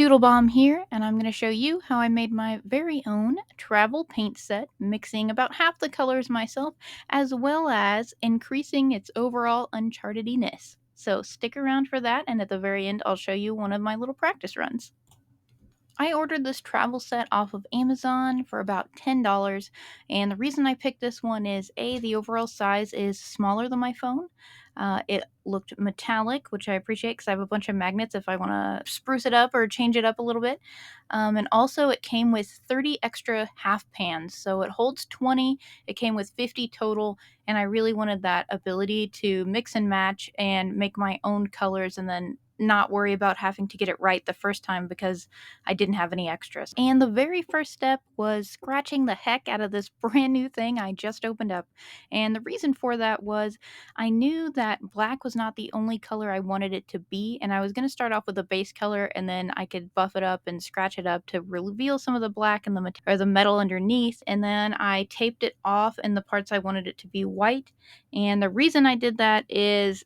Doodlebomb here, and I'm going to show you how I made my very own travel paint set, mixing about half the colors myself, as well as increasing its overall unchartediness. So stick around for that, and at the very end, I'll show you one of my little practice runs. I ordered this travel set off of Amazon for about $10, and the reason I picked this one is A, the overall size is smaller than my phone. It looked metallic, which I appreciate because I have a bunch of magnets if I want to spruce it up or change it up a little bit. And also, it came with 30 extra half pans, so it holds 20. It came with 50 total, and I really wanted that ability to mix and match and make my own colors and then not worry about having to get it right the first time because I didn't have any extras. And the very first step was scratching the heck out of this brand new thing I just opened up. And the reason for that was I knew that black was not the only color I wanted it to be, and I was going to start off with a base color and then I could buff it up and scratch it up to reveal some of the black and the metal underneath, and then I taped it off in the parts I wanted it to be white. And the reason I did that is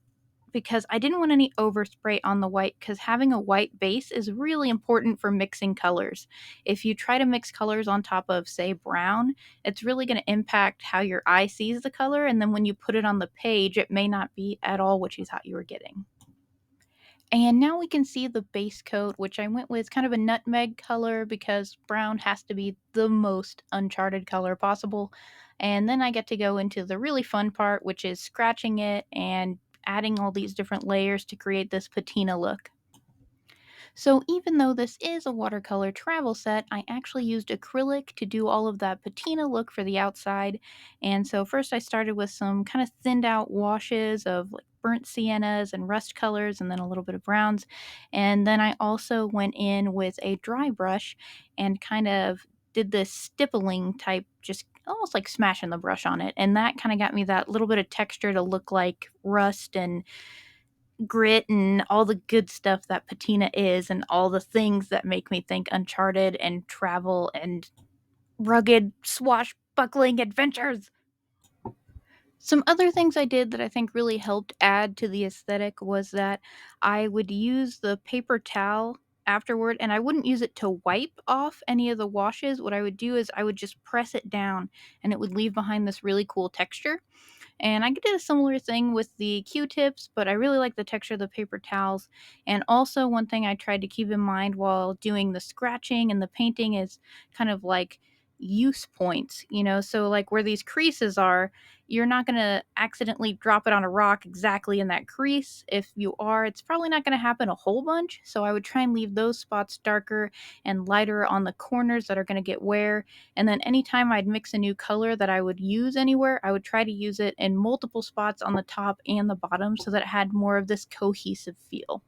because I didn't want any overspray on the white because having a white base is really important for mixing colors. If you try to mix colors on top of, say, brown, it's really going to impact how your eye sees the color, and then when you put it on the page, it may not be at all what you thought you were getting. And now we can see the base coat, which I went with kind of a nutmeg color because brown has to be the most uncharted color possible. And then I get to go into the really fun part, which is scratching it and adding all these different layers to create this patina look. So even though this is a watercolor travel set, I actually used acrylic to do all of that patina look for the outside. And so first I started with some kind of thinned out washes of like burnt siennas and rust colors and then a little bit of browns. And then I also went in with a dry brush and kind of did this stippling type, just almost like smashing the brush on it. And that kind of got me that little bit of texture to look like rust and grit and all the good stuff that patina is and all the things that make me think Uncharted and travel and rugged swashbuckling adventures. Some other things I did that I think really helped add to the aesthetic was that I would use the paper towel afterward and I wouldn't use it to wipe off any of the washes. What I would do is I would just press it down and it would leave behind this really cool texture. And I did a similar thing with the Q-tips, but I really like the texture of the paper towels. And also, one thing I tried to keep in mind while doing the scratching and the painting is kind of like use points, so like where these creases are, you're not going to accidentally drop it on a rock exactly in that crease. If you are, it's probably not going to happen a whole bunch. So I would try and leave those spots darker and lighter on the corners that are going to get wear. And then anytime I'd mix a new color that I would use anywhere, I would try to use it in multiple spots on the top and the bottom so that it had more of this cohesive feel.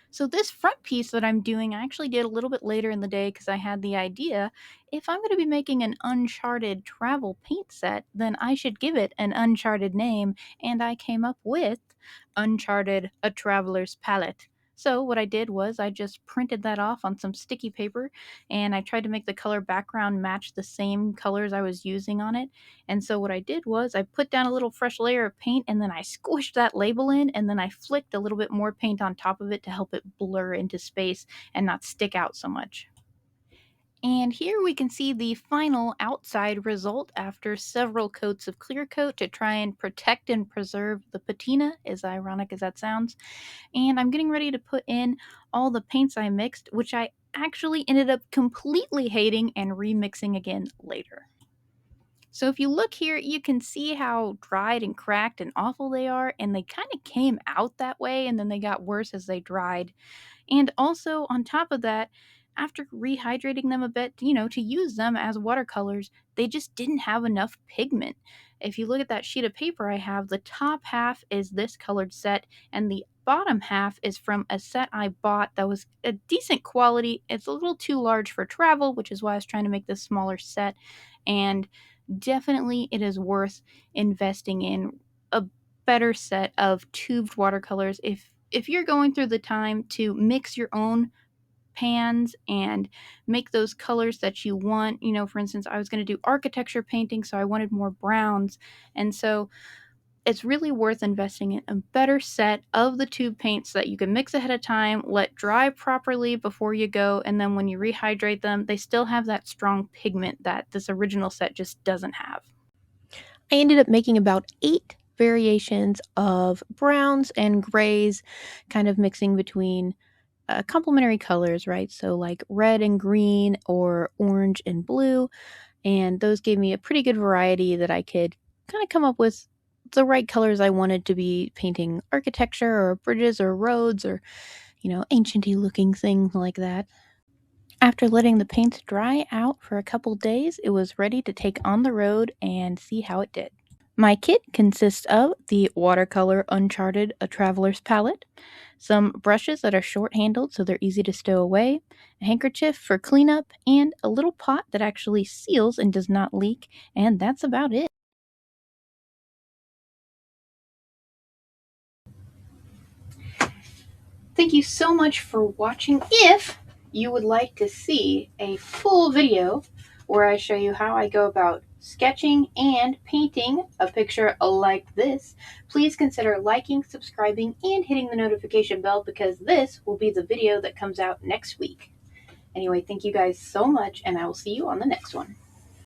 So this front piece that I'm doing, I actually did a little bit later in the day because I had the idea, if I'm going to be making an Uncharted travel paint set, then I should give it an Uncharted name, and I came up with Uncharted: A Traveler's Palette. So what I did was I just printed that off on some sticky paper and I tried to make the color background match the same colors I was using on it. And so what I did was I put down a little fresh layer of paint and then I squished that label in and then I flicked a little bit more paint on top of it to help it blur into space and not stick out so much. And here we can see the final outside result after several coats of clear coat to try and protect and preserve the patina, as ironic as that sounds. And I'm getting ready to put in all the paints I mixed, which I actually ended up completely hating and remixing again later. So if you look here, you can see how dried and cracked and awful they are, and they kind of came out that way and then they got worse as they dried. And also, on top of that, after rehydrating them a bit, to use them as watercolors, they just didn't have enough pigment. If you look at that sheet of paper I have, the top half is this colored set, and the bottom half is from a set I bought that was a decent quality. It's a little too large for travel, which is why I was trying to make this smaller set. And definitely, it is worth investing in a better set of tubed watercolors if you're going through the time to mix your own pans and make those colors that you want. For instance, I was going to do architecture painting, so I wanted more browns. And so it's really worth investing in a better set of the tube paints that you can mix ahead of time, let dry properly before you go, and then when you rehydrate them, they still have that strong pigment that this original set just doesn't have. I ended up making about 8 variations of browns and grays, kind of mixing between complementary colors, right? So, like red and green or orange and blue. And those gave me a pretty good variety that I could kind of come up with the right colors I wanted to be painting architecture or bridges or roads or, ancienty looking things like that. After letting the paints dry out for a couple days, it was ready to take on the road and see how it did. My kit consists of the Watercolor Uncharted A Traveler's Palette, some brushes that are short-handled so they're easy to stow away, a handkerchief for cleanup, and a little pot that actually seals and does not leak, and that's about it. Thank you so much for watching. If you would like to see a full video where I show you how I go about sketching and painting a picture like this, please consider liking, subscribing, and hitting the notification bell because this will be the video that comes out next week. Anyway, thank you guys so much, and I will see you on the next one.